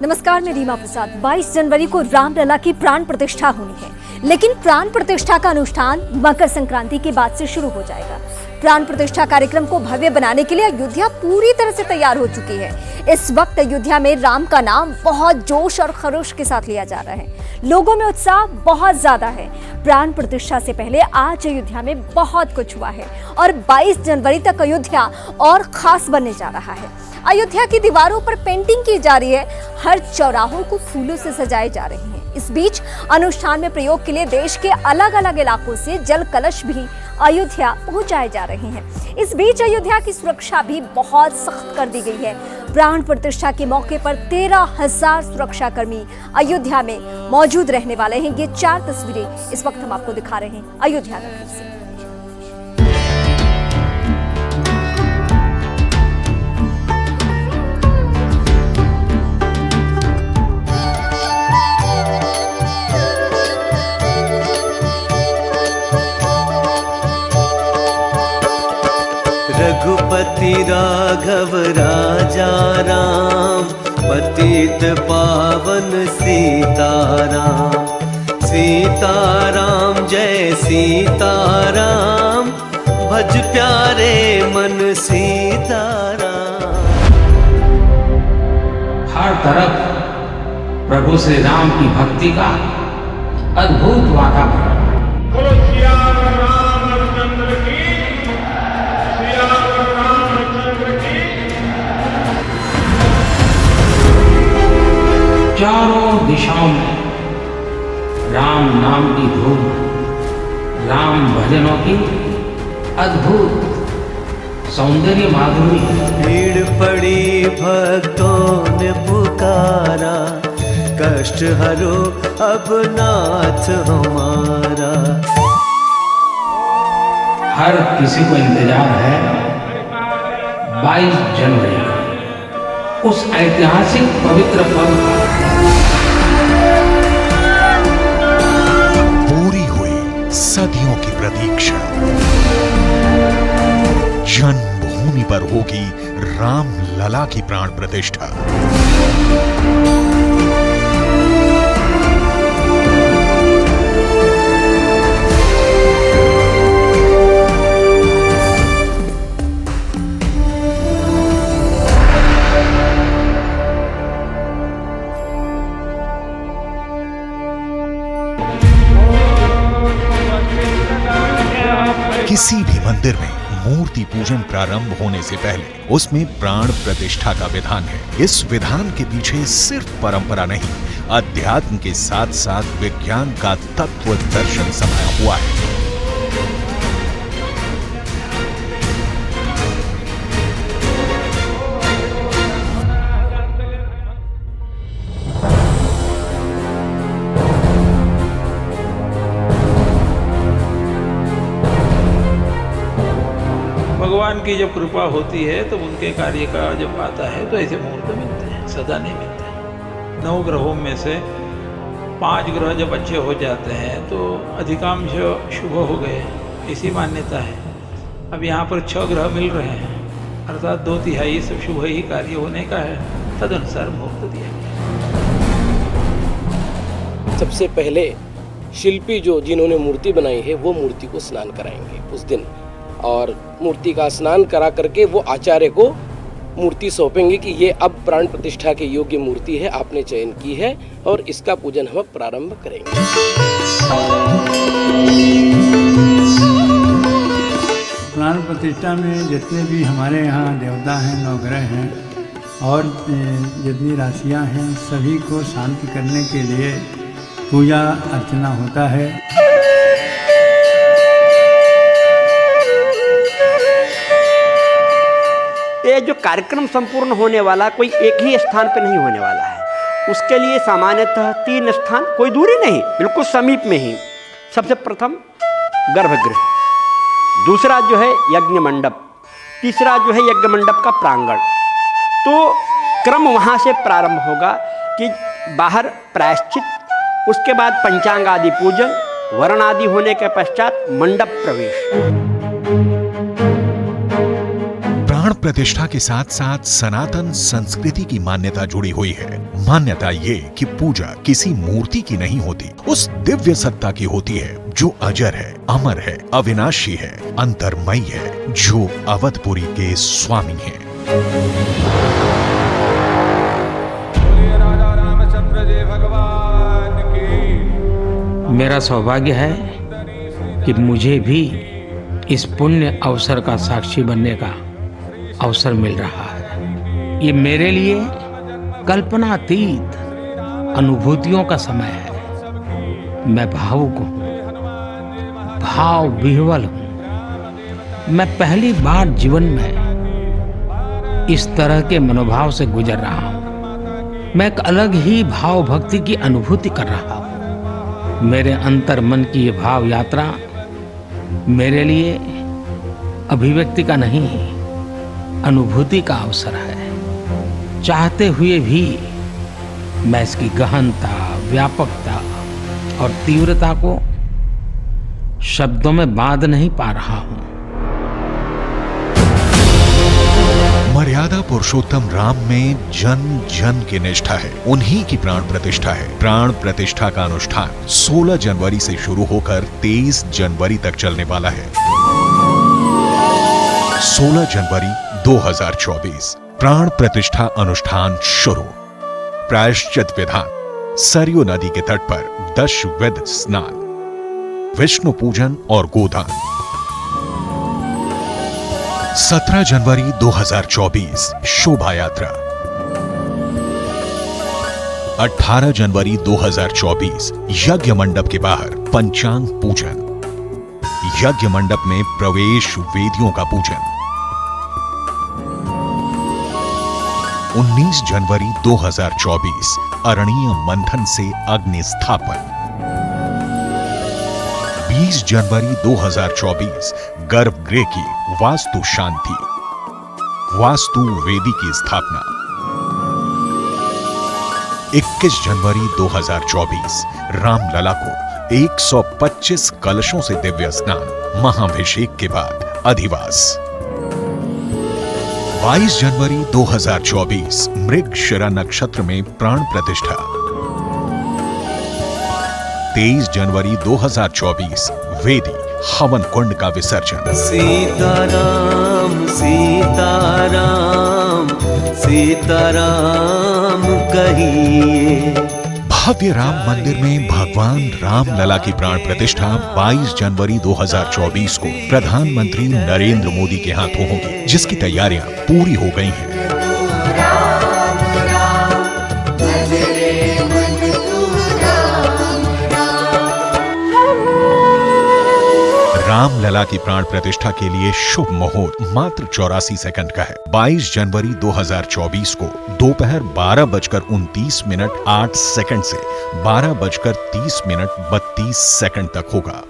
नमस्कार, मैं रीमा प्रसाद। 22 जनवरी को रामलला की प्राण प्रतिष्ठा होनी है, लेकिन प्राण प्रतिष्ठा का अनुष्ठान मकर संक्रांति के बाद से शुरू हो जाएगा। प्राण प्रतिष्ठा कार्यक्रम को भव्य बनाने के लिए अयोध्या पूरी तरह से तैयार हो चुकी है। इस वक्त अयोध्या में राम का नाम बहुत जोश और खरोश के साथ लिया जा रहा है। लोगों में उत्साह बहुत ज्यादा है। प्राण प्रतिष्ठा से पहले आज अयोध्या में बहुत कुछ हुआ है और 22 जनवरी तक अयोध्या और खास बनने जा रहा है। अयोध्या की दीवारों पर पेंटिंग की जा रही है, हर चौराहों को फूलों से सजाए जा रहे हैं। इस बीच अनुष्ठान में प्रयोग के लिए देश के अलग अलग इलाकों से जल कलश भी अयोध्या पहुंचाए जा रहे हैं। इस बीच अयोध्या की सुरक्षा भी बहुत सख्त कर दी गई है। प्राण प्रतिष्ठा के मौके पर 13,000 सुरक्षाकर्मी अयोध्या में मौजूद रहने वाले हैं। ये 4 तस्वीरें इस वक्त हम आपको दिखा रहे हैं अयोध्या नगरी से। रघुपति राघव राजा राम, पतित पावन सीताराम। सीताराम जय सीताराम, भज प्यारे मन सीताराम। हर तरफ प्रभु श्री राम की भक्ति का अद्भुत वातावरण। चारों दिशाओं में राम नाम की धूम, राम भजनों की अद्भुत सौंदर्य माधुरी। भीड़ पड़ी भक्तों ने पुकारा, कष्ट हरो अब नाथ हमारा। हर किसी को इंतजार है 22 जनवरी का, उस ऐतिहासिक पवित्र पल का। पूरी हुई सदियों की प्रतीक्षा, जन्मभूमि पर होगी राम लला की प्राण प्रतिष्ठा। किसी भी मंदिर में मूर्ति पूजन प्रारंभ होने से पहले उसमें प्राण प्रतिष्ठा का विधान है। इस विधान के पीछे सिर्फ परंपरा नहीं, अध्यात्म के साथ साथ विज्ञान का तत्व दर्शन समाया हुआ है। भगवान की जब कृपा होती है तो उनके कार्य का जब आता है तो ऐसे मुहूर्त मिलते हैं, सदा नहीं मिलते। 9 ग्रहों में से 5 ग्रह जब अच्छे हो जाते हैं तो अधिकांश शुभ हो गए, ऐसी मान्यता है। अब यहाँ पर 6 ग्रह मिल रहे हैं, अर्थात 2/3 सब शुभ ही कार्य होने का है। तदनुसार मुहूर्त दिया गया। सबसे पहले शिल्पी जिन्होंने मूर्ति बनाई है वो मूर्ति को स्नान कराएंगे उस दिन, और मूर्ति का स्नान करा करके वो आचार्य को मूर्ति सौंपेंगे कि ये अब प्राण प्रतिष्ठा के योग्य मूर्ति है, आपने चयन की है, और इसका पूजन हम प्रारंभ करेंगे। प्राण प्रतिष्ठा में जितने भी हमारे यहाँ देवता हैं, नवग्रह हैं और जितनी राशियाँ हैं, सभी को शांति करने के लिए पूजा अर्चना होता है। ये जो कार्यक्रम संपूर्ण होने वाला कोई एक ही स्थान पर नहीं होने वाला है। उसके लिए सामान्यतः 3 स्थान, कोई दूरी नहीं, बिल्कुल समीप में ही। सबसे प्रथम गर्भगृह, दूसरा जो है यज्ञ मंडप, तीसरा जो है यज्ञ मंडप का प्रांगण। तो क्रम वहाँ से प्रारंभ होगा कि बाहर प्रायश्चित, उसके बाद पंचांग आदि पूजन, वर्ण आदि होने के पश्चात मंडप प्रवेश। प्राण प्रतिष्ठा के साथ साथ सनातन संस्कृति की मान्यता जुड़ी हुई है। मान्यता ये कि पूजा किसी मूर्ति की नहीं होती, उस दिव्य सत्ता की होती है जो अजर है, अमर है, अविनाशी है, अंतर्मयी है, जो अवधपुरी के स्वामी है। मेरा सौभाग्य है कि मुझे भी इस पुण्य अवसर का साक्षी बनने का अवसर मिल रहा है। ये मेरे लिए कल्पनातीत अनुभूतियों का समय है। मैं भावुक हूँ, भाव विह्वल हूँ। मैं पहली बार जीवन में इस तरह के मनोभाव से गुजर रहा हूँ। मैं एक अलग ही भाव भक्ति की अनुभूति कर रहा हूँ। मेरे अंतर मन की ये भाव यात्रा मेरे लिए अभिव्यक्ति का नहीं, अनुभूति का अवसर है। चाहते हुए भी मैं इसकी गहनता, व्यापकता और तीव्रता को शब्दों में बांध नहीं पा रहा हूं। मर्यादा पुरुषोत्तम राम में जन जन की निष्ठा है, उन्हीं की प्राण प्रतिष्ठा है। प्राण प्रतिष्ठा का अनुष्ठान 16 जनवरी से शुरू होकर 23 जनवरी तक चलने वाला है। 16 जनवरी 2024 प्राण प्रतिष्ठा अनुष्ठान शुरू। प्रायश्चित विधान, सरयू नदी के तट पर दशविध स्नान, विष्णु पूजन और गोदान। 17 जनवरी 2024 शोभा यात्रा। 18 जनवरी 2024 यज्ञ मंडप के बाहर पंचांग पूजन, यज्ञ मंडप में प्रवेश, वेदियों का पूजन। 19 जनवरी 2024 अरणीय मंथन से अग्नि स्थापन। 20 जनवरी 2024 गर्भगृह की वास्तु शांति, वास्तु वेदी की स्थापना। 21 जनवरी 2024 रामलला को 125 कलशों से दिव्य स्नान, महाभिषेक के बाद अधिवास। 22 जनवरी 2024 मृगशिरा नक्षत्र में प्राण प्रतिष्ठा। 23 जनवरी 2024 वेदी हवन कुंड का विसर्जन। सीताराम सीताराम सीताराम कहिए। भव्य राम मंदिर में भगवान राम लला की प्राण प्रतिष्ठा 22 जनवरी 2024 को प्रधानमंत्री नरेंद्र मोदी के हाथों होगी, जिसकी तैयारियां पूरी हो गई हैं। राम लला की प्राण प्रतिष्ठा के लिए शुभ मुहूर्त मात्र 84 सेकंड का है। 22 जनवरी 2024 को दोपहर 12:29:08 से 12:30:32 तक होगा।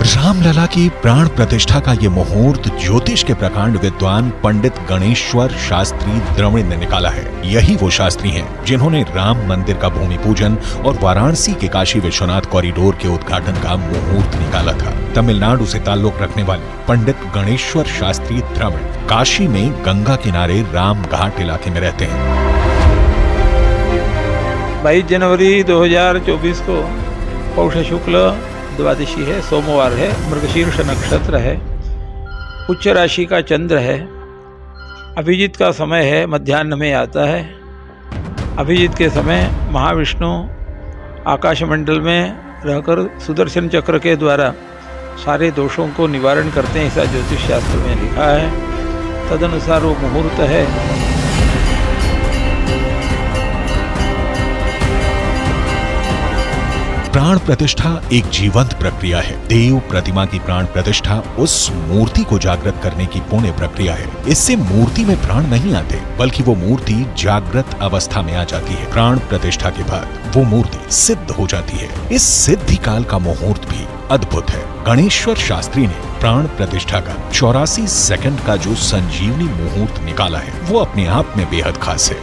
रामलला की प्राण प्रतिष्ठा का ये मुहूर्त ज्योतिष के प्रकांड विद्वान पंडित गणेश्वर शास्त्री द्रविड़ ने निकाला है। यही वो शास्त्री हैं जिन्होंने राम मंदिर का भूमि पूजन और वाराणसी के काशी विश्वनाथ कॉरिडोर के उद्घाटन का मुहूर्त निकाला था। तमिलनाडु से ताल्लुक रखने वाले पंडित गणेश्वर शास्त्री द्रविड़ काशी में गंगा किनारे राम घाट इलाके में रहते हैं। 22 जनवरी 2024 को पौष शुक्ल द्वादशी है, सोमवार है, मृगशीर्ष नक्षत्र है, उच्च राशि का चंद्र है, अभिजीत का समय है, मध्याह्न में आता है। अभिजीत के समय महाविष्णु आकाशमंडल में रहकर सुदर्शन चक्र के द्वारा सारे दोषों को निवारण करते हैं, ऐसा ज्योतिष शास्त्र में लिखा है। तदनुसार वो मुहूर्त है। प्राण प्रतिष्ठा एक जीवंत प्रक्रिया है। देव प्रतिमा की प्राण प्रतिष्ठा उस मूर्ति को जागृत करने की पुण्य प्रक्रिया है। इससे मूर्ति में प्राण नहीं आते, बल्कि वो मूर्ति जागृत अवस्था में आ जाती है। प्राण प्रतिष्ठा के बाद वो मूर्ति सिद्ध हो जाती है। इस सिद्धि काल का मुहूर्त भी अद्भुत है। गणेश्वर शास्त्री ने प्राण प्रतिष्ठा का 84 सेकंड का जो संजीवनी मुहूर्त निकाला है, वो अपने आप में बेहद खास है।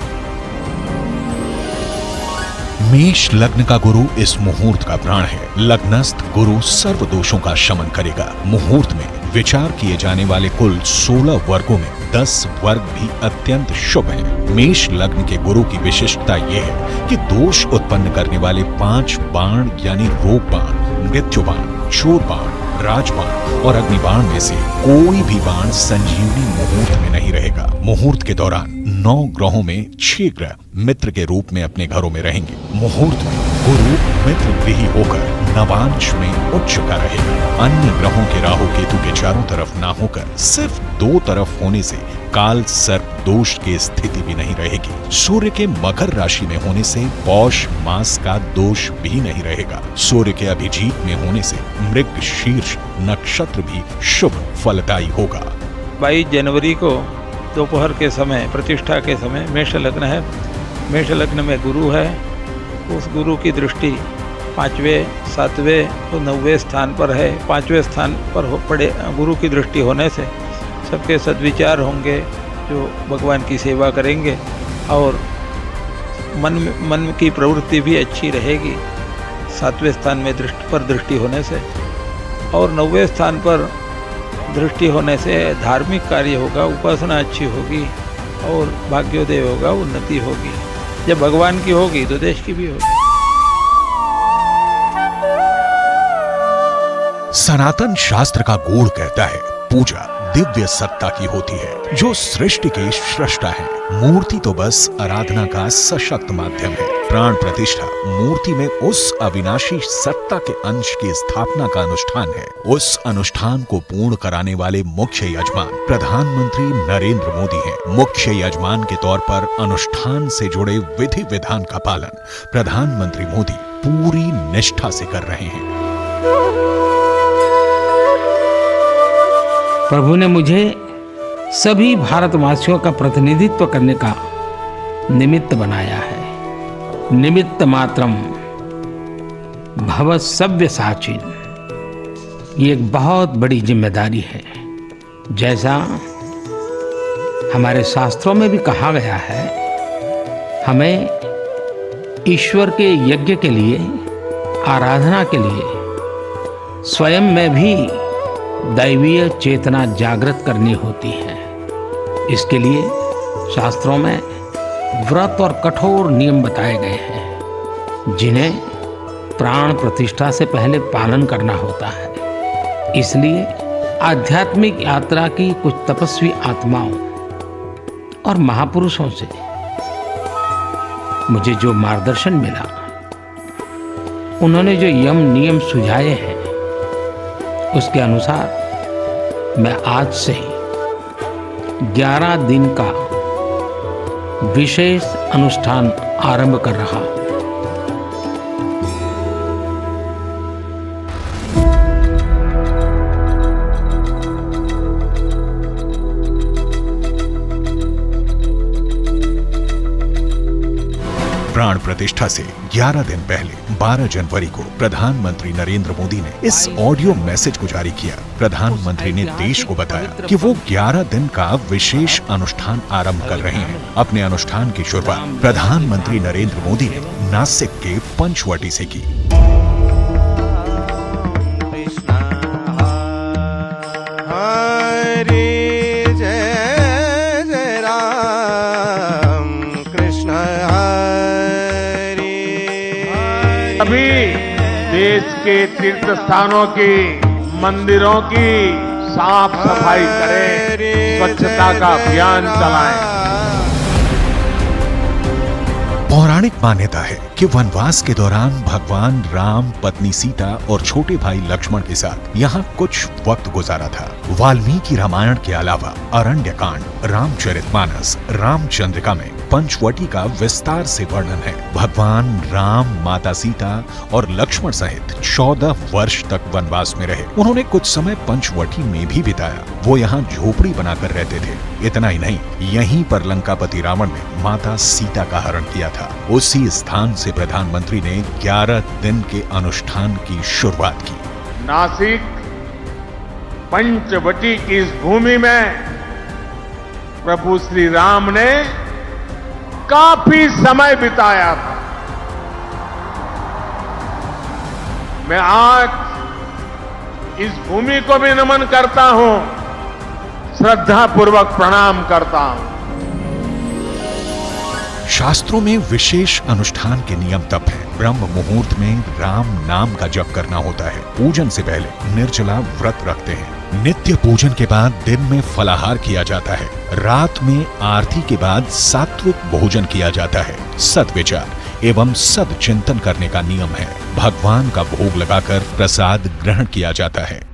मेष लग्न का गुरु इस मुहूर्त का प्राण है। लग्नस्थ गुरु सर्व दोषों का शमन करेगा। मुहूर्त में विचार किए जाने वाले कुल 16 वर्गों में 10 वर्ग भी अत्यंत शुभ हैं। मेष लग्न के गुरु की विशिष्टता यह है कि दोष उत्पन्न करने वाले 5 बाण यानी रोग बाण, मृत्यु बाण, चोर बाण, राजबाण और अग्निबाण में से कोई भी बाण संजीवनी मुहूर्त में नहीं रहेगा। मुहूर्त के दौरान 9 ग्रहों में 6 ग्रह मित्र के रूप में अपने घरों में रहेंगे। मुहूर्त में गुरु मित्र गृही होकर नवांश में उच्च का रहेगा। अन्य ग्रहों के राहु केतु के चारों तरफ ना होकर सिर्फ 2 तरफ होने से काल सर्प दोष की स्थिति भी नहीं रहेगी। सूर्य के मकर राशि में होने से पौष मास का दोष भी नहीं रहेगा। सूर्य के अभिजीत में होने से मृग शीर्ष नक्षत्र भी शुभ फलदायी होगा। 22 जनवरी को दोपहर के समय, प्रतिष्ठा के समय मेष लग्न है। मेष लग्न में गुरु है। उस गुरु की दृष्टि 5वें, 7वें और 9वें स्थान पर है। 5वें स्थान पर पड़े गुरु की दृष्टि होने से सबके सद्विचार होंगे, जो भगवान की सेवा करेंगे और मन की प्रवृत्ति भी अच्छी रहेगी 7वें स्थान में दृष्टि होने से। और 9वें स्थान पर दृष्टि होने से धार्मिक कार्य होगा, उपासना अच्छी होगी और भाग्योदय होगा, उन्नति होगी। जब भगवान की होगी तो देश की भी होगी। सनातन शास्त्र का गूढ़ कहता है पूजा दिव्य सत्ता की होती है, जो सृष्टि के सृष्टा है। मूर्ति तो बस आराधना का सशक्त माध्यम है। प्राण प्रतिष्ठा मूर्ति में उस अविनाशी सत्ता के अंश की स्थापना का अनुष्ठान है। उस अनुष्ठान को पूर्ण कराने वाले मुख्य यजमान प्रधानमंत्री नरेंद्र मोदी हैं। मुख्य यजमान के तौर पर अनुष्ठान से जुड़े विधि विधान का पालन प्रधानमंत्री मोदी पूरी निष्ठा से कर रहे हैं। प्रभु ने मुझे सभी भारतवासियों का प्रतिनिधित्व करने का निमित्त बनाया है। निमित्त मात्रम भव सव्य साचिन। ये एक बहुत बड़ी जिम्मेदारी है। जैसा हमारे शास्त्रों में भी कहा गया है, हमें ईश्वर के यज्ञ के लिए, आराधना के लिए स्वयं में भी दैवीय चेतना जागृत करनी होती है। इसके लिए शास्त्रों में व्रत और कठोर नियम बताए गए हैं, जिन्हें प्राण प्रतिष्ठा से पहले पालन करना होता है। इसलिए आध्यात्मिक यात्रा की कुछ तपस्वी आत्माओं और महापुरुषों से मुझे जो मार्गदर्शन मिला, उन्होंने जो यम नियम सुझाए हैं, उसके अनुसार मैं आज से 11 दिन का विशेष अनुष्ठान आरंभ कर रहा हूं। प्राण प्रतिष्ठा से 11 दिन पहले 12 जनवरी को प्रधानमंत्री नरेंद्र मोदी ने इस ऑडियो मैसेज को जारी किया। प्रधानमंत्री ने देश को बताया कि वो 11 दिन का विशेष अनुष्ठान आरंभ कर रहे हैं। अपने अनुष्ठान की शुरुआत प्रधानमंत्री नरेंद्र मोदी ने नासिक के पंचवटी से की। सभी देश के तीर्थ स्थानों की, मंदिरों की साफ सफाई करें, स्वच्छता का अभियान चलाएं। पौराणिक मान्यता है कि वनवास के दौरान भगवान राम पत्नी सीता और छोटे भाई लक्ष्मण के साथ यहाँ कुछ वक्त गुजारा था। वाल्मीकि रामायण के अलावा अरण्य कांड, रामचरितमानस, रामचंद्रिका में पंचवटी का विस्तार से वर्णन है। भगवान राम, माता सीता और लक्ष्मण सहित 14 वर्ष तक वनवास में रहे। उन्होंने कुछ समय पंचवटी में भी बिताया। वो यहाँ झोपड़ी बनाकर रहते थे। इतना ही नहीं, यहीं पर लंकापति रावण ने माता सीता का हरण किया था। उसी स्थान से प्रधानमंत्री ने 11 दिन के अनुष्ठान की शुरुआत की। नासिक पंचवटी की इस भूमि में प्रभु श्री राम ने काफी समय बिताया था। मैं आज इस भूमि को भी नमन करता हूं, श्रद्धा पूर्वक प्रणाम करता हूं। शास्त्रों में विशेष अनुष्ठान के नियम तप है। ब्रह्म मुहूर्त में राम नाम का जप करना होता है। पूजन से पहले निर्जला व्रत रखते हैं। नित्य पूजन के बाद दिन में फलाहार किया जाता है। रात में आरती के बाद सात्विक भोजन किया जाता है। सद्विचार एवं सद चिंतन करने का नियम है। भगवान का भोग लगाकर प्रसाद ग्रहण किया जाता है।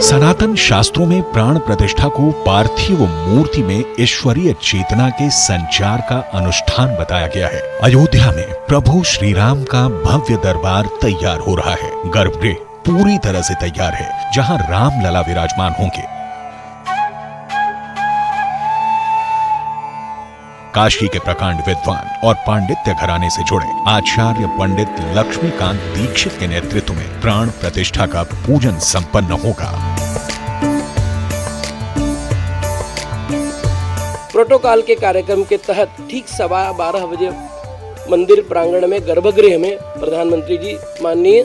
सनातन शास्त्रों में प्राण प्रतिष्ठा को पार्थिव मूर्ति में ईश्वरीय चेतना के संचार का अनुष्ठान बताया गया है। अयोध्या में प्रभु श्री राम का भव्य दरबार तैयार हो रहा है। गर्भगृह पूरी तरह से तैयार है, जहां राम लला विराजमान होंगे। काशी के प्रकांड विद्वान और पांडित्य घराने से जुड़े आचार्य पंडित लक्ष्मीकांत दीक्षित के नेतृत्व में प्राण प्रतिष्ठा का पूजन संपन्न होगा। प्रोटोकॉल के कार्यक्रम के तहत ठीक 12:15 बजे मंदिर प्रांगण में गर्भगृह में प्रधानमंत्री जी माननीय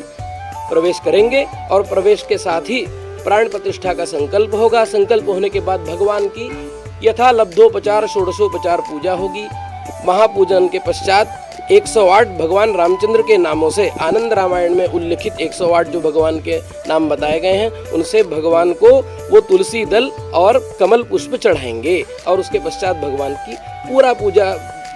प्रवेश करेंगे और प्रवेश के साथ ही प्राण प्रतिष्ठा का संकल्प होगा। संकल्प होने के बाद भगवान की यथा लब्धोपचार षोडशोपचार पूजा होगी। महापूजन के पश्चात 108 भगवान रामचंद्र के नामों से आनंद रामायण में उल्लिखित 108 जो भगवान के नाम बताए गए हैं, उनसे भगवान को वो तुलसी दल और कमल पुष्प चढ़ाएंगे। और उसके पश्चात भगवान की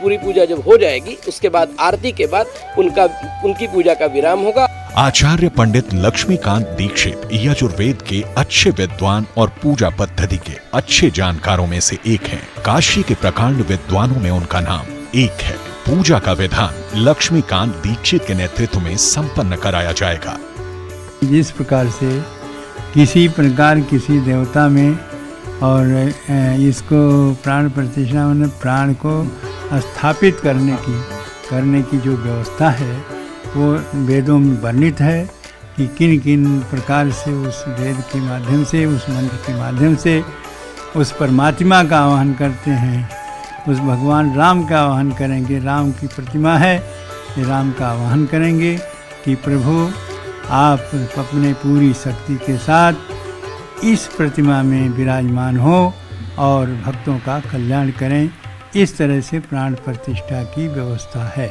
पूरी पूजा जब हो जाएगी, उसके बाद आरती के बाद उनकी पूजा का विराम होगा। आचार्य पंडित लक्ष्मीकांत दीक्षित यजुर्वेद के अच्छे विद्वान और पूजा पद्धति के अच्छे जानकारों में से एक हैं। काशी के प्रकांड विद्वानों में उनका नाम एक है। पूजा का विधान लक्ष्मीकांत दीक्षित के नेतृत्व में संपन्न कराया जाएगा। जिस प्रकार से किसी प्रकार किसी देवता में और इसको प्राण प्रतिष्ठा में प्राण को स्थापित करने की जो व्यवस्था है वो वेदों में वर्णित है कि किन किन प्रकार से उस वेद के माध्यम से, उस मंत्र के माध्यम से उस परमात्मा का आवाहन करते हैं। उस भगवान राम का आवाहन करेंगे। राम की प्रतिमा है, ये राम का आवाहन करेंगे कि प्रभु आप अपने पूरी शक्ति के साथ इस प्रतिमा में विराजमान हो और भक्तों का कल्याण करें। इस तरह से प्राण प्रतिष्ठा की व्यवस्था है।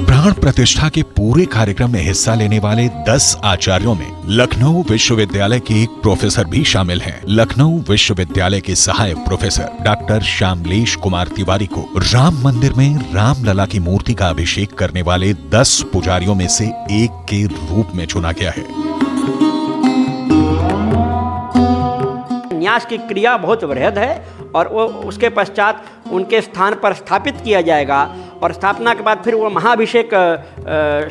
प्राण प्रतिष्ठा के पूरे कार्यक्रम में हिस्सा लेने वाले 10 आचार्यों में लखनऊ विश्वविद्यालय के एक प्रोफेसर भी शामिल हैं। लखनऊ विश्वविद्यालय के सहायक प्रोफेसर डॉक्टर श्यामलेश कुमार तिवारी को राम मंदिर में रामलला की मूर्ति का अभिषेक करने वाले 10 पुजारियों में से एक के रूप में चुना गया है। न्यास की क्रिया बहुत वृहद है और वो उसके पश्चात उनके स्थान पर स्थापित किया जाएगा और स्थापना के बाद फिर वो महाभिषेक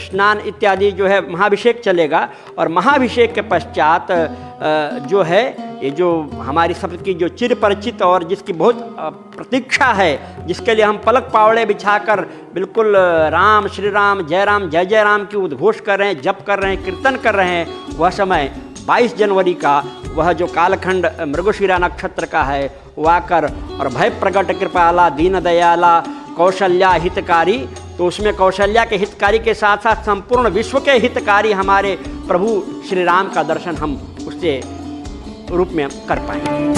स्नान इत्यादि जो है महाभिषेक चलेगा। और महाभिषेक के पश्चात जो है ये जो हमारी सबकी जो चिर परिचित और जिसकी बहुत प्रतीक्षा है, जिसके लिए हम पलक पावड़े बिछाकर बिल्कुल राम श्री राम जय जय राम की उद्घोष कर रहे हैं, जप कर रहे हैं, कीर्तन कर रहे हैं, वह समय 22 जनवरी का वह जो कालखंड मृगशिरा नक्षत्र का है वो आकर और भय प्रगट कृपाला दीन दयाला कौशल्या हितकारी, तो उसमें कौशल्या के हितकारी के साथ साथ संपूर्ण विश्व के हितकारी हमारे प्रभु श्री राम का दर्शन हम उससे रूप में कर पाएंगे।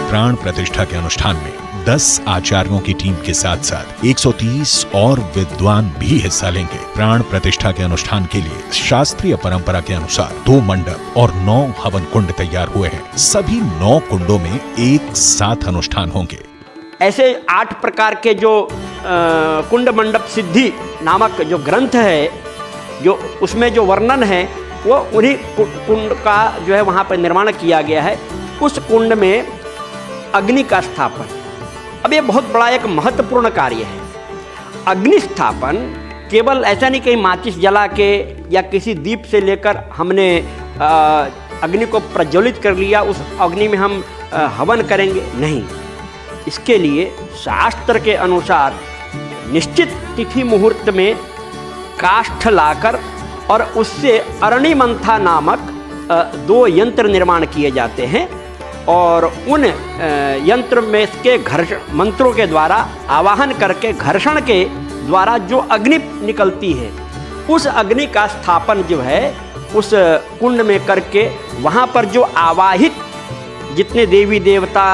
प्राण प्रतिष्ठा के अनुष्ठान में 10 आचार्यों की टीम के साथ साथ 130 और विद्वान भी हिस्सा लेंगे। प्राण प्रतिष्ठा के अनुष्ठान के लिए शास्त्रीय परंपरा के अनुसार 2 मंडप और 9 हवन कुंड तैयार हुए हैं। सभी 9 कुंडों में एक साथ अनुष्ठान होंगे। ऐसे 8 प्रकार के जो कुंड मंडप सिद्धि नामक जो ग्रंथ है, जो उसमें जो वर्णन है वो उन्हीं कुंड का जो है वहाँ पर निर्माण किया गया है। उस कुंड में अग्नि का स्थापन, अब ये बहुत बड़ा एक महत्वपूर्ण कार्य है। अग्नि स्थापन केवल ऐसा नहीं कहीं माचिस जला के या किसी दीप से लेकर हमने अग्नि को प्रज्वलित कर लिया, उस अग्नि में हम हवन करेंगे, नहीं। इसके लिए शास्त्र के अनुसार निश्चित तिथि मुहूर्त में काष्ठ लाकर और उससे अरणि मंथा नामक 2 यंत्र निर्माण किए जाते हैं और उन यंत्र में के घर्षण मंत्रों के द्वारा आवाहन करके घर्षण के द्वारा जो अग्नि निकलती है, उस अग्नि का स्थापन जो है उस कुंड में करके वहाँ पर जो आवाहित जितने देवी देवता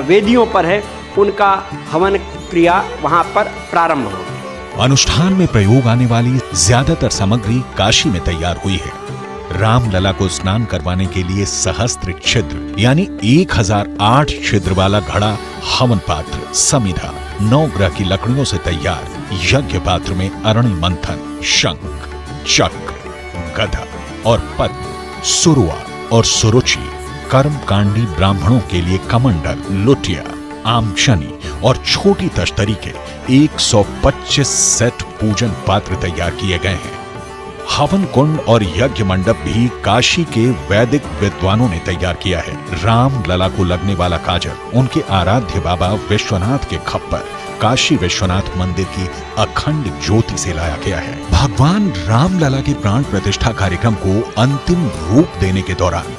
वेदियों पर है उनका हवन क्रिया वहाँ पर प्रारंभ होगी। अनुष्ठान में प्रयोग आने वाली ज्यादातर सामग्री काशी में तैयार हुई है। रामलला को स्नान करवाने के लिए सहस्त्र छिद्र यानी 1008 छिद्र वाला घड़ा, हवन पात्र, समिधा, 9 ग्रह की लकड़ियों से तैयार यज्ञ पात्र में अरणि मंथन, शंख, चक्र, गदा और पद्म, सुरुआ और सुरुचि, कर्मकांडी ब्राह्मणों के लिए कमंडल, लुटिया, आमशनी और छोटी तश्तरी के 125 सेट पूजन पात्र तैयार किए गए हैं। हवन कुंड और यज्ञ मंडप भी काशी के वैदिक विद्वानों ने तैयार किया है। राम लला को लगने वाला काजल उनके आराध्य बाबा विश्वनाथ के खप्पर काशी विश्वनाथ मंदिर की अखंड ज्योति से लाया गया है। भगवान रामलला के प्राण प्रतिष्ठा कार्यक्रम को अंतिम रूप देने के दौरान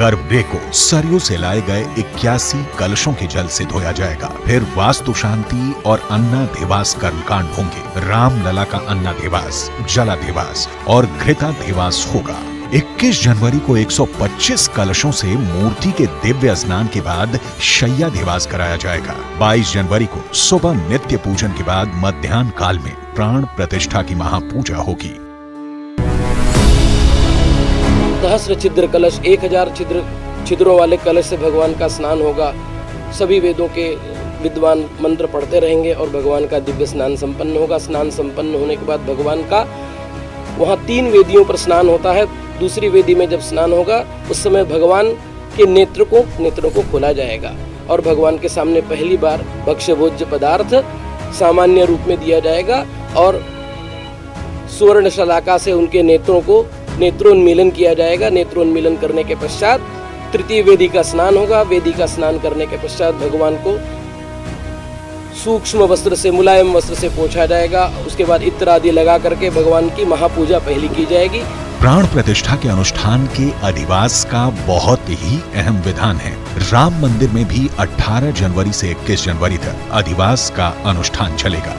गर्भगृह को सरयू से लाए गए 81 कलशों के जल से धोया जाएगा। फिर वास्तु शांति और अन्नाधिवास कर्मकांड होंगे। रामलला का अन्नाधिवास, जलाधिवास और घृताधिवास होगा। 21 जनवरी को 125 कलशों से मूर्ति के दिव्य स्नान के बाद शय्याधिवास कराया जाएगा। 22 जनवरी को सुबह नित्य पूजन के बाद मध्याह्न काल में प्राण प्रतिष्ठा की महापूजा होगी। सहस्र छिद्र कलश, 1000 छिद्रों वाले कलश से भगवान का स्नान होगा। सभी वेदों के विद्वान मंत्र पढ़ते रहेंगे और भगवान का दिव्य स्नान संपन्न होगा। स्नान संपन्न होने के बाद भगवान का वहाँ 3 वेदियों पर स्नान होता है। दूसरी वेदी में जब स्नान होगा उस समय भगवान के नेत्रों को खोला जाएगा और भगवान के सामने पहली बार भक्ष्य भोज्य पदार्थ सामान्य रूप में दिया जाएगा और सुवर्ण शलाका से उनके नेत्रोन्मीलन किया जाएगा। नेत्रोन्मीलन करने के पश्चात तृतीय वेदी का स्नान होगा। वेदी का स्नान करने के पश्चात भगवान को सूक्ष्म वस्त्र से, मुलायम वस्त्र से पोंछा जाएगा। उसके बाद इत्र आदि लगा करके भगवान की महापूजा पहली की जाएगी। प्राण प्रतिष्ठा के अनुष्ठान के अधिवास का बहुत ही अहम विधान है। राम मंदिर में भी 18 जनवरी से 21 जनवरी तक अधिवास का अनुष्ठान चलेगा।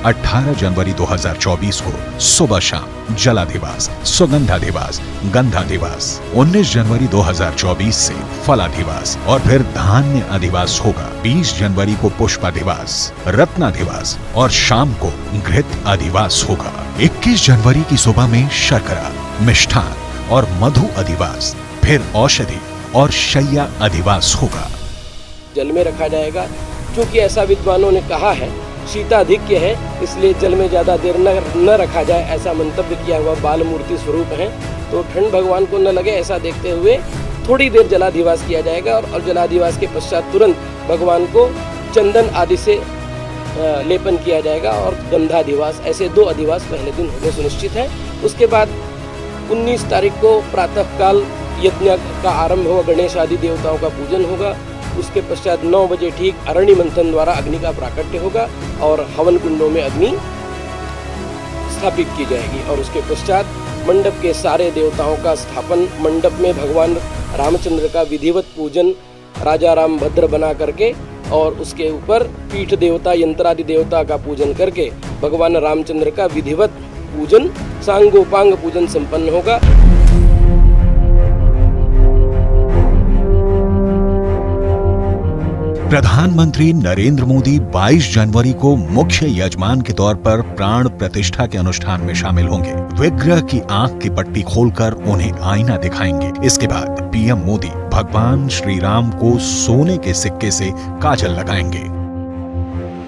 18 जनवरी 2024 को सुबह शाम जलाधिवास, सुगंधाधिवास, गंधाधिवास, 19 जनवरी 2024 से फलाधिवास और फिर धान्य अधिवास होगा। 20 जनवरी को पुष्पाधिवास, रत्नाधिवास और शाम को घृत अधिवास होगा। 21 जनवरी की सुबह में शर्करा, मिष्ठान और मधु अधिवास, फिर औषधि और शय्या अधिवास होगा। जल में रखा जाएगा क्योंकि ऐसा विद्वानों ने कहा है, शीताधिक्य है इसलिए जल में ज्यादा देर न रखा जाए, ऐसा मंतव्य किया हुआ। बाल मूर्ति स्वरूप है तो ठंड भगवान को न लगे ऐसा देखते हुए थोड़ी देर जलाधिवास किया जाएगा और जलाधिवास के पश्चात तुरंत भगवान को चंदन आदि से लेपन किया जाएगा और गंधाधिवास, ऐसे 2 अधिवास पहले दिन होने सुनिश्चित है। उसके बाद 19 तारीख को प्रातःकाल यज्ञ का आरंभ होगा, गणेश आदि देवताओं का पूजन होगा। उसके पश्चात 9 बजे ठीक अरणि मंथन द्वारा अग्नि का प्राकट्य होगा और हवन कुंडों में अग्नि स्थापित की जाएगी और उसके पश्चात मंडप के सारे देवताओं का स्थापन, मंडप में भगवान रामचंद्र का विधिवत पूजन राजा राम भद्र बना करके और उसके ऊपर पीठ देवता, यंत्रादि देवता का पूजन करके भगवान रामचंद्र का विधिवत पूजन, सांगोपांग पूजन संपन्न होगा। प्रधानमंत्री नरेंद्र मोदी 22 जनवरी को मुख्य यजमान के तौर पर प्राण प्रतिष्ठा के अनुष्ठान में शामिल होंगे। विग्रह की आंख की पट्टी खोलकर उन्हें आईना दिखाएंगे। इसके बाद पीएम मोदी भगवान श्री राम को सोने के सिक्के से काजल लगाएंगे।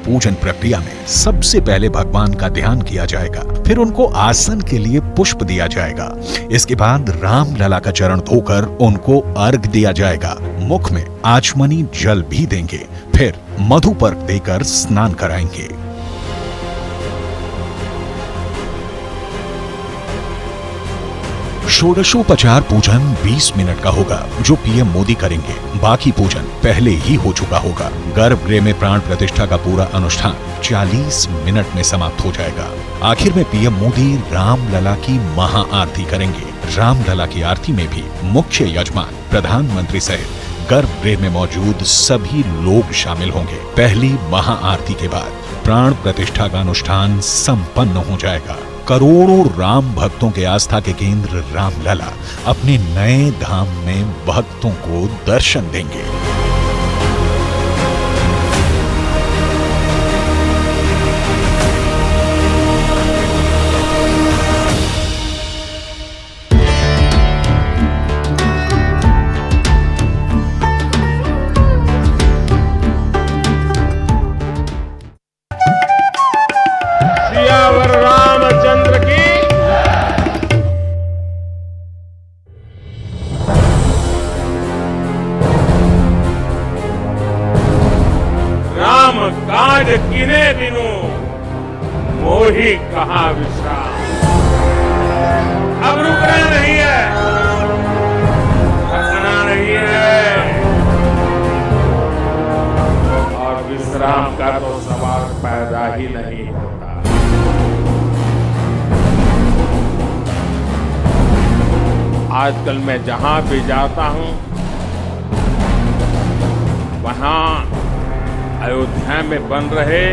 पूजन प्रक्रिया में सबसे पहले भगवान का ध्यान किया जाएगा, फिर उनको आसन के लिए पुष्प दिया जाएगा। इसके बाद रामलला का चरण धोकर उनको अर्घ दिया जाएगा। मुख में आचमनी जल भी देंगे, फिर मधु पर्क देकर स्नान कराएंगे। षोडशोपचार पूजन 20 मिनट का होगा जो पीएम मोदी करेंगे। बाकी पूजन पहले ही हो चुका होगा। गर्भगृह में प्राण प्रतिष्ठा का पूरा अनुष्ठान 40 मिनट में समाप्त हो जाएगा। आखिर में पीएम मोदी रामलला की महाआरती करेंगे। रामलला की आरती में भी मुख्य यजमान प्रधानमंत्री सहित गर्भगृह में मौजूद सभी लोग शामिल होंगे। पहली महाआरती के बाद प्राण प्रतिष्ठा का अनुष्ठान संपन्न हो जाएगा। करोड़ों राम भक्तों के आस्था के केंद्र रामलला अपने नए धाम में भक्तों को दर्शन देंगे। सियावर रामचंद्र की राम काज किने बिनु मोहि कहा विश्राम। अब रुकना नहीं है, थकना नहीं है, और विश्राम का तो सवाल पैदा ही नहीं होता। आजकल मैं जहां भी जाता हूं वहां अयोध्या में बन रहे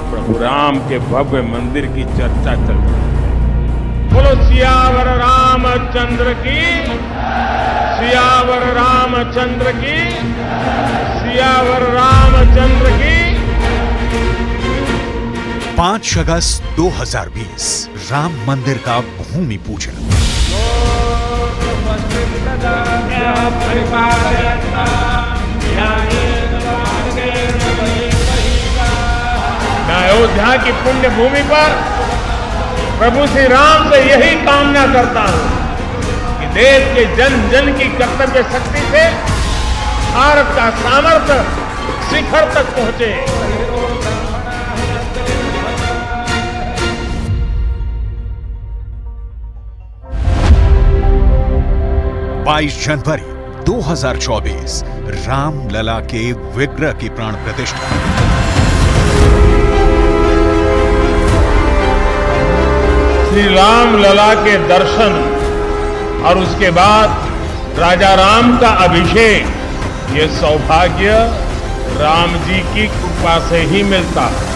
प्रभु राम के भव्य मंदिर की चर्चा चलती है। बोलो सियावर रामचंद्र की, सियावर रामचंद्र की, सियावर रामचंद्र की। 5 अगस्त 2020 राम मंदिर का भूमि पूजन। मैं अयोध्या की पुण्य भूमि पर प्रभु श्री राम से यही कामना करता हूं कि देश के जन जन की कर्तव्य शक्ति से भारत का सामर्थ्य शिखर तक पहुंचे। 22 जनवरी 2024 रामलला के विग्रह की प्राण प्रतिष्ठा। श्री रामलला के दर्शन और उसके बाद राजा राम का अभिषेक, ये सौभाग्य राम जी की कृपा से ही मिलता है।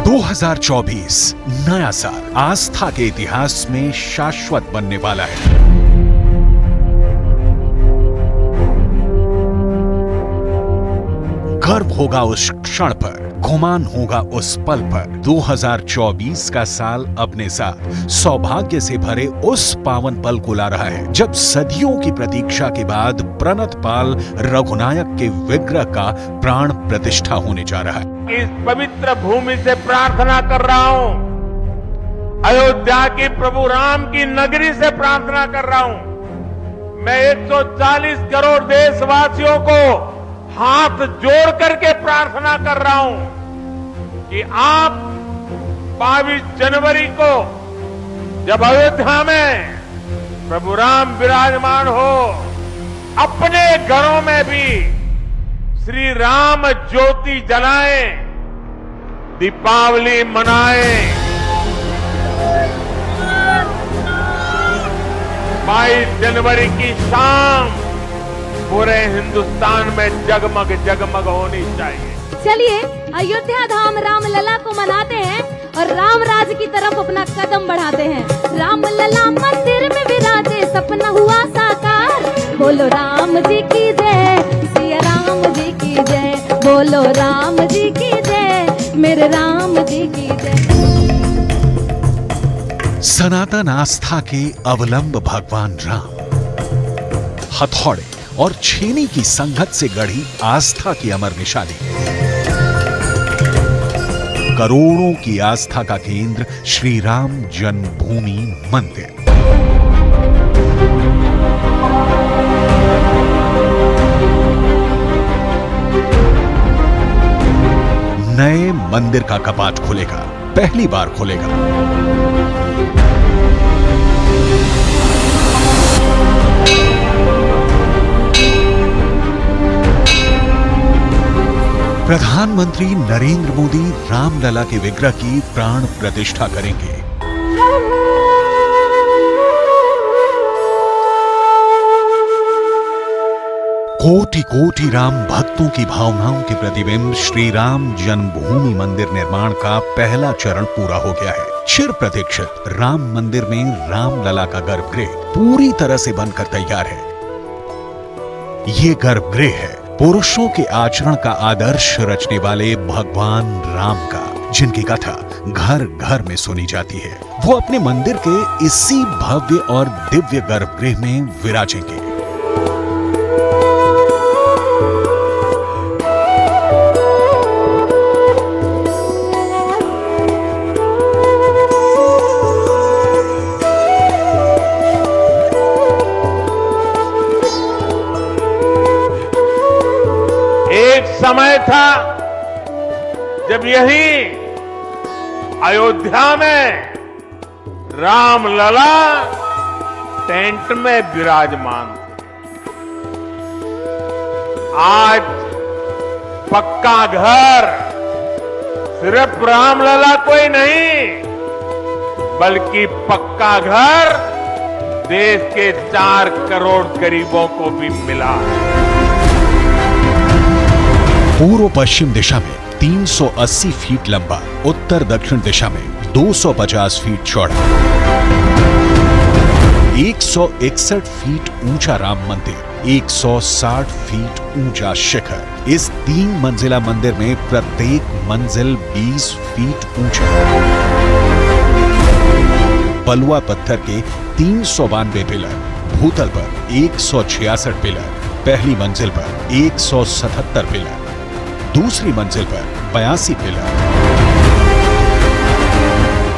2024 नया साल आस्था के इतिहास में शाश्वत बनने वाला है। गर्व होगा उस क्षण पर, गुमान होगा उस पल पर। 2024 का साल अपने साथ सौभाग्य से भरे उस पावन पल को ला रहा है जब सदियों की प्रतीक्षा के बाद प्रणत पाल रघुनायक के विग्रह का प्राण प्रतिष्ठा होने जा रहा है। इस पवित्र भूमि से प्रार्थना कर रहा हूं, अयोध्या की प्रभु राम की नगरी से प्रार्थना कर रहा हूं। मैं 140 करोड़ देशवासियों को हाथ जोड़ करके प्रार्थना कर रहा हूं कि आप 22 जनवरी को जब अयोध्या में प्रभु राम विराजमान हो, अपने घरों में भी श्री राम ज्योति जलाएं, दीपावली मनाएं। 22 जनवरी की शाम पूरे हिंदुस्तान में जगमग जगमग होनी चाहिए। चलिए अयोध्या धाम रामलला को मनाते हैं और राम राज की तरफ अपना कदम बढ़ाते हैं। रामलला मंदिर में विराजे, सपना हुआ साकार। बोलो राम जी की जय, सिया राम जी की जय। बोलो राम जी की जय, मेरे राम जी की जय। सनातन आस्था के अवलंब भगवान राम हथौड़े और छेनी की संगत से गढ़ी आस्था की अमर निशानी, करोड़ों की आस्था का केंद्र श्री राम जन्मभूमि मंदिर। नए मंदिर का कपाट खुलेगा, पहली बार खुलेगा। प्रधानमंत्री नरेंद्र मोदी रामलला के विग्रह की प्राण प्रतिष्ठा करेंगे। कोटि कोटि राम भक्तों की भावनाओं के प्रतिबिंब श्री राम जन्मभूमि मंदिर निर्माण का पहला चरण पूरा हो गया है। चिर प्रतीक्षित राम मंदिर में रामलला का गर्भगृह पूरी तरह से बनकर तैयार है। ये गर्भगृह है पुरुषों के आचरण का आदर्श रचने वाले भगवान राम का, जिनकी कथा घर घर में सुनी जाती है। वो अपने मंदिर के इसी भव्य और दिव्य गर्भगृह में विराजेंगे। एक समय था जब यही अयोध्या में रामलला टेंट में विराजमान थे। आज पक्का घर सिर्फ रामलला कोई नहीं, बल्कि पक्का घर देश के 4 करोड़ गरीबों को भी मिला है। पूर्व पश्चिम दिशा में 380 फीट लंबा, उत्तर दक्षिण दिशा में 250 फीट चौड़ा, 161 फीट ऊंचा राम मंदिर, 160 फीट ऊंचा शिखर। इस 3 मंजिला मंदिर में प्रत्येक मंजिल 20 फीट ऊंचा। बलुआ पत्थर के 392 पिलर, भूतल पर 166 पिलर, पहली मंजिल पर 177 पिलर, दूसरी मंजिल पर 82 पिलर,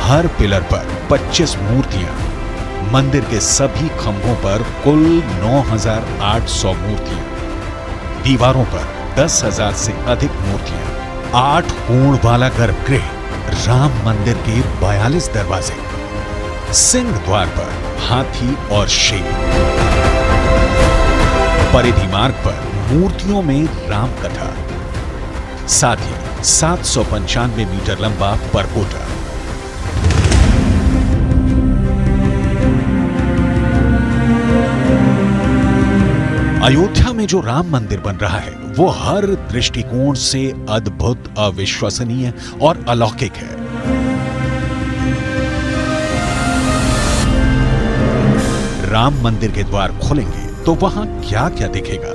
हर पिलर पर 25 मूर्तियां। मंदिर के सभी खंभों पर कुल 9,800 मूर्तियां, दीवारों पर 10,000 से अधिक मूर्तियां, 8 कोण वाला गर्भगृह, राम मंदिर के 42 दरवाजे, सिंह द्वार पर हाथी और शेर, परिधि मार्ग पर मूर्तियों में राम कथा, साथ ही 795 मीटर लंबा परकोटा। अयोध्या में जो राम मंदिर बन रहा है वो हर दृष्टिकोण से अद्भुत, अविश्वसनीय और अलौकिक है। राम मंदिर के द्वार खुलेंगे तो वहां क्या क्या दिखेगा?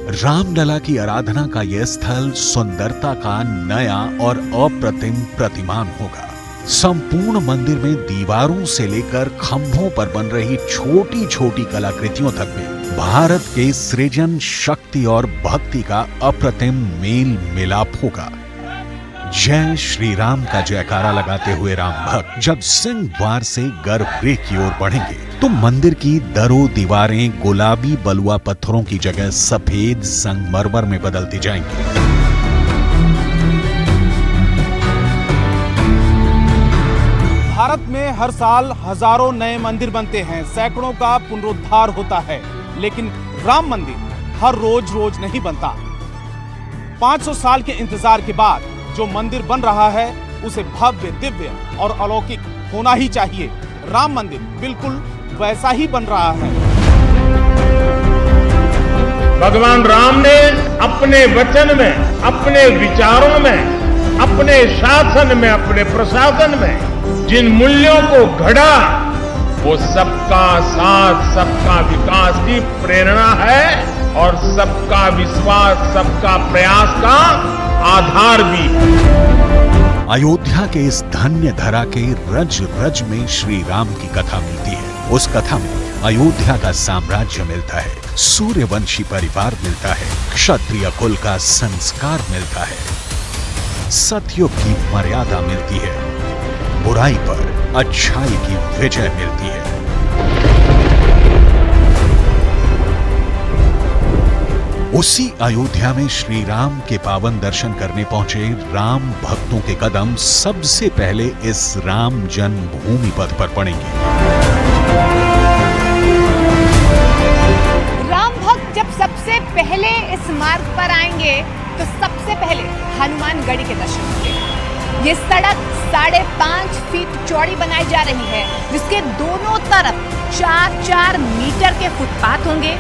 रामलला की आराधना का यह स्थल सुंदरता का नया और अप्रतिम प्रतिमान होगा। संपूर्ण मंदिर में दीवारों से लेकर खंभों पर बन रही छोटी छोटी कलाकृतियों तक में भारत के सृजन शक्ति और भक्ति का अप्रतिम मेल मिलाप होगा। जय श्री राम का जयकारा लगाते हुए राम भक्त जब सिंह द्वार से गर्भगृह की ओर बढ़ेंगे तो मंदिर की दरों दीवारें गुलाबी बलुआ पत्थरों की जगह सफेद संगमरमर में बदलती जाएंगी। भारत में हर साल हजारों नए मंदिर बनते हैं, सैकड़ों का पुनरुद्धार होता है, लेकिन राम मंदिर हर रोज नहीं बनता। 500 साल के इंतजार के बाद जो मंदिर बन रहा है उसे भव्य, दिव्य और अलौकिक होना ही चाहिए। राम मंदिर बिल्कुल वैसा ही बन रहा है। भगवान राम ने अपने वचन में, अपने विचारों में, अपने शासन में, अपने प्रशासन में जिन मूल्यों को घड़ा वो सबका साथ, सबका विकास की प्रेरणा है और सबका विश्वास, सबका प्रयास का आधार भी। अयोध्या के इस धन्य धरा के रज रज में श्री राम की कथा मिलती है। उस कथा में अयोध्या का साम्राज्य मिलता है, सूर्यवंशी परिवार मिलता है, क्षत्रिय कुल का संस्कार मिलता है, सतयुग की मर्यादा मिलती है, बुराई पर अच्छाई की विजय मिलती है। उसी अयोध्या में श्री राम के पावन दर्शन करने पहुंचे राम भक्तों के कदम सबसे पहले इस राम जन्मभूमि पथ पर पड़ेंगे। राम भक्त जब सबसे पहले इस मार्ग पर आएंगे तो सबसे पहले हनुमानगढ़ी के दर्शन होंगे। ये सड़क 5.5 फीट चौड़ी बनाई जा रही है, जिसके दोनों तरफ 4-4 मीटर के फुटपाथ होंगे।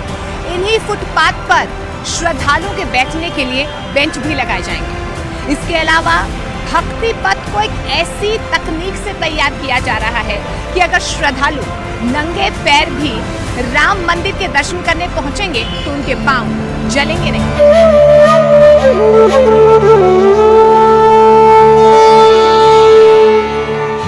इन्हीं फुटपाथ पर श्रद्धालुओं के बैठने के लिए बेंच भी लगाए जाएंगे। इसके अलावा भक्ति पथ को एक ऐसी तकनीक से तैयार किया जा रहा है कि अगर श्रद्धालु नंगे पैर भी राम मंदिर के दर्शन करने पहुंचेंगे तो उनके पांव जलेंगे नहीं।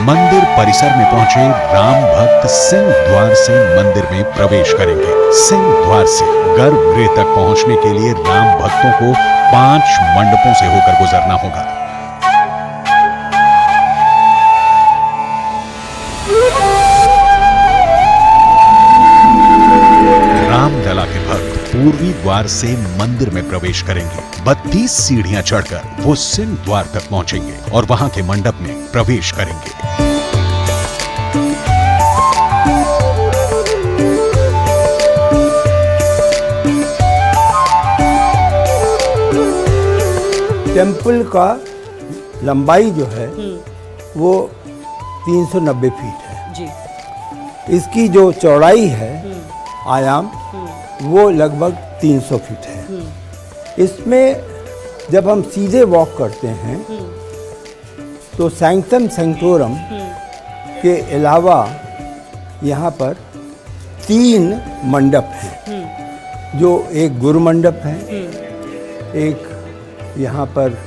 मंदिर परिसर में पहुंचे राम भक्त सिंह द्वार से मंदिर में प्रवेश करेंगे। सिंह द्वार से गर्भगृह तक पहुंचने के लिए राम भक्तों को 5 मंडपों से होकर गुजरना होगा। रामलला के भक्त पूर्वी द्वार से मंदिर में प्रवेश करेंगे। 32 सीढ़ियां चढ़कर वो सिंह द्वार तक पहुंचेंगे और वहां के मंडप में प्रवेश करेंगे। टेम्पल का लंबाई जो है वो 390 फीट है जी। इसकी जो चौड़ाई है आयाम वो लगभग 300 फीट है। इसमें जब हम सीधे वॉक करते हैं तो सैंक्टम सैंक्टोरम के अलावा यहाँ पर 3 मंडप हैं, जो एक गुरु मंडप है, एक यहाँ पर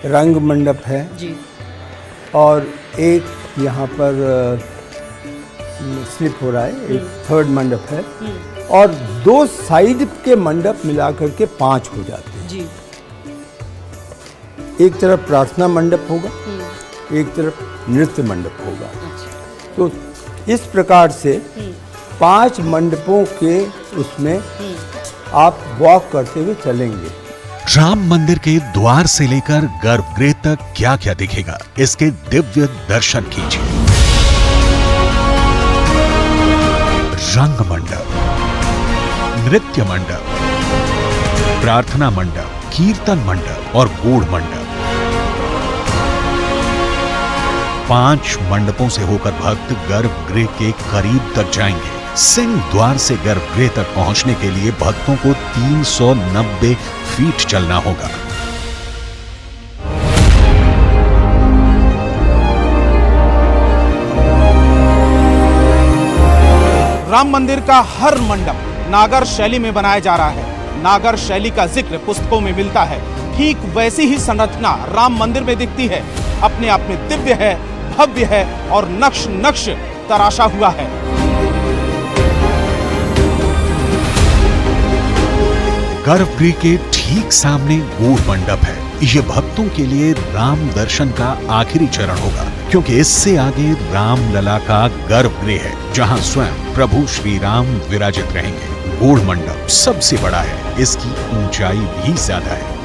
रंग मंडप है जी, और एक यहाँ पर स्लिप हो रहा है, एक 3rd मंडप है, और 2 साइड के मंडप मिलाकर के 5 हो जाते हैं जी। एक तरफ प्रार्थना मंडप होगा, एक तरफ नृत्य मंडप होगा। तो इस प्रकार से 5 मंडपों के उसमें आप वॉक करते हुए चलेंगे। राम मंदिर के द्वार से लेकर गर्भगृह तक क्या क्या दिखेगा, इसके दिव्य दर्शन कीजिए। रंग मंडप, नृत्य मंडप, प्रार्थना मंडप, कीर्तन मंडप और गूढ़ मंडप। 5 मंडपों से होकर भक्त गर्भगृह के करीब तक जाएंगे। सिंह द्वार से गर्भगृह तक पहुंचने के लिए भक्तों को 390 फीट चलना होगा। राम मंदिर का हर मंडप नागर शैली में बनाया जा रहा है। नागर शैली का जिक्र पुस्तकों में मिलता है। ठीक वैसी ही संरचना राम मंदिर में दिखती है। अपने आप में दिव्य है, भव्य है और नक्श नक्श तराशा हुआ है। गर्भगृह के ठीक सामने गूढ़ मंडप है। ये भक्तों के लिए राम दर्शन का आखिरी चरण होगा, क्योंकि इससे आगे रामलला का गर्भगृह है, जहां स्वयं प्रभु श्री राम विराजित रहेंगे। गूढ़ मंडप सबसे बड़ा है, इसकी ऊंचाई भी ज्यादा है।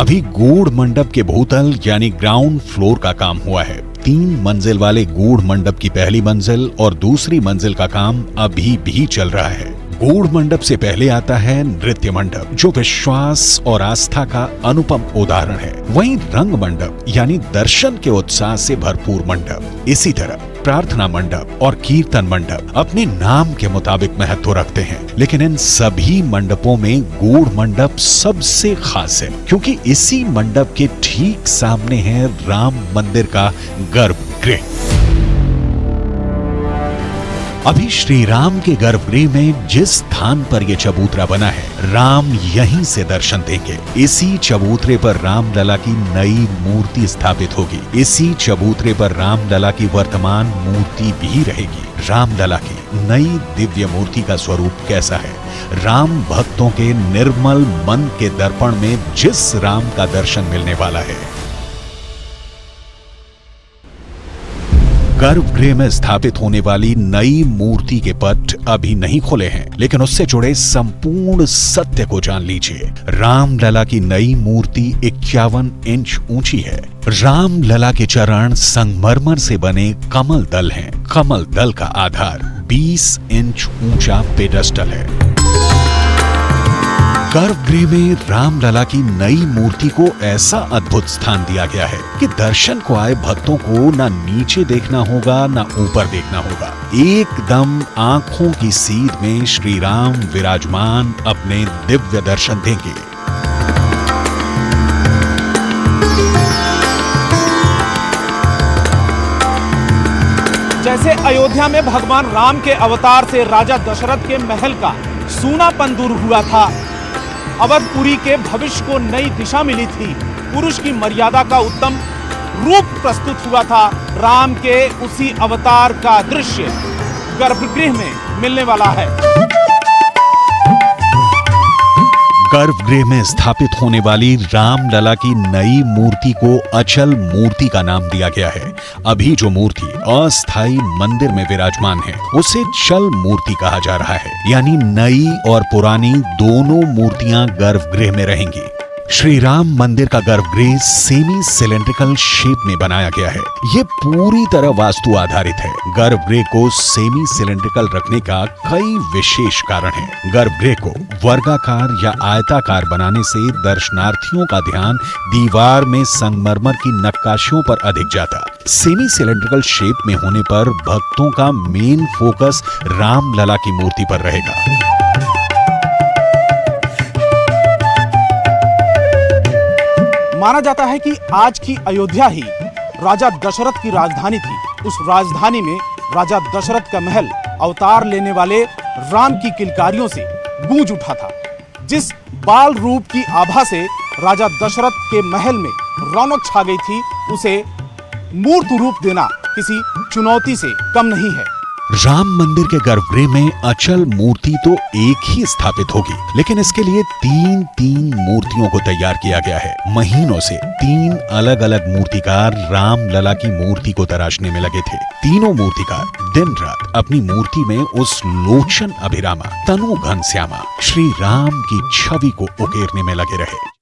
अभी गूढ़ मंडप के भूतल यानी ग्राउंड फ्लोर का काम हुआ है। 3 मंजिल वाले गूढ़ मंडप की पहली मंजिल और दूसरी मंजिल का काम अभी भी चल रहा है। गूढ़ मंडप से पहले आता है नृत्य मंडप, जो विश्वास और आस्था का अनुपम उदाहरण है। वहीं रंग मंडप यानी दर्शन के उत्साह से भरपूर मंडप। इसी तरह प्रार्थना मंडप और कीर्तन मंडप अपने नाम के मुताबिक महत्व रखते हैं, लेकिन इन सभी मंडपों में गूढ़ मंडप सबसे खास है, क्योंकि इसी मंडप के ठीक सामने है राम मंदिर का गर्भगृह। अभी श्री राम के गर्भगृह में जिस स्थान पर यह चबूतरा बना है, राम यहीं से दर्शन देंगे। इसी चबूतरे पर रामलला की नई मूर्ति स्थापित होगी। इसी चबूतरे पर रामलला की वर्तमान मूर्ति भी रहेगी। रामलला की नई दिव्य मूर्ति का स्वरूप कैसा है? राम भक्तों के निर्मल मन के दर्पण में जिस राम का दर्शन मिलने वाला है। गर्भगृह में स्थापित होने वाली नई मूर्ति के पट अभी नहीं खुले हैं, लेकिन उससे जुड़े संपूर्ण सत्य को जान लीजिए। रामलला की नई मूर्ति 51 इंच ऊंची है। रामलला के चरण संगमरमर से बने कमल दल हैं। कमल दल का आधार 20 इंच ऊंचा पेडस्टल है। गर्भगृह में रामलला की नई मूर्ति को ऐसा अद्भुत स्थान दिया गया है कि दर्शन को आए भक्तों को ना नीचे देखना होगा ना ऊपर देखना होगा। एकदम आंखों की सीध में श्री राम विराजमान अपने दिव्य दर्शन देंगे। जैसे अयोध्या में भगवान राम के अवतार से राजा दशरथ के महल का सूनापन दूर हुआ था, अवधपुरी के भविष्य को नई दिशा मिली थी, पुरुष की मर्यादा का उत्तम रूप प्रस्तुत हुआ था। राम के उसी अवतार का दृश्य गर्भगृह में मिलने वाला है। गर्भगृह में स्थापित होने वाली रामलला की नई मूर्ति को अचल मूर्ति का नाम दिया गया है। अभी जो मूर्ति अस्थायी मंदिर में विराजमान है उसे चल मूर्ति कहा जा रहा है, यानी नई और पुरानी दोनों मूर्तियां गर्भगृह में रहेंगी। श्री राम मंदिर का गर्भगृह सेमी सिलेंड्रिकल शेप में बनाया गया है। ये पूरी तरह वास्तु आधारित है। गर्भगृह को सेमी सिलेंड्रिकल रखने का कई विशेष कारण हैं। गर्भगृह को वर्गाकार या आयताकार बनाने से दर्शनार्थियों का ध्यान दीवार में संगमरमर की नक्काशियों पर अधिक जाता। सेमी सिलेंड्रिकल शेप में होने पर भक्तों का मेन फोकस रामलला की मूर्ति पर रहेगा। माना जाता है कि आज की अयोध्या ही राजा दशरथ की राजधानी थी। उस राजधानी में राजा दशरथ का महल अवतार लेने वाले राम की किलकारियों से गूंज उठा था। जिस बाल रूप की आभा से राजा दशरथ के महल में रौनक छा गई थी, उसे मूर्त रूप देना किसी चुनौती से कम नहीं है। राम मंदिर के गर्भगृह में अचल मूर्ति तो एक ही स्थापित होगी, लेकिन इसके लिए तीन मूर्तियों को तैयार किया गया है। महीनों से 3 अलग अलग मूर्तिकार रामलला की मूर्ति को तराशने में लगे थे। तीनों मूर्तिकार दिन रात अपनी मूर्ति में उस लोचन अभिरामा, तनु घनश्यामा श्री राम की छवि को उकेरने में लगे रहे।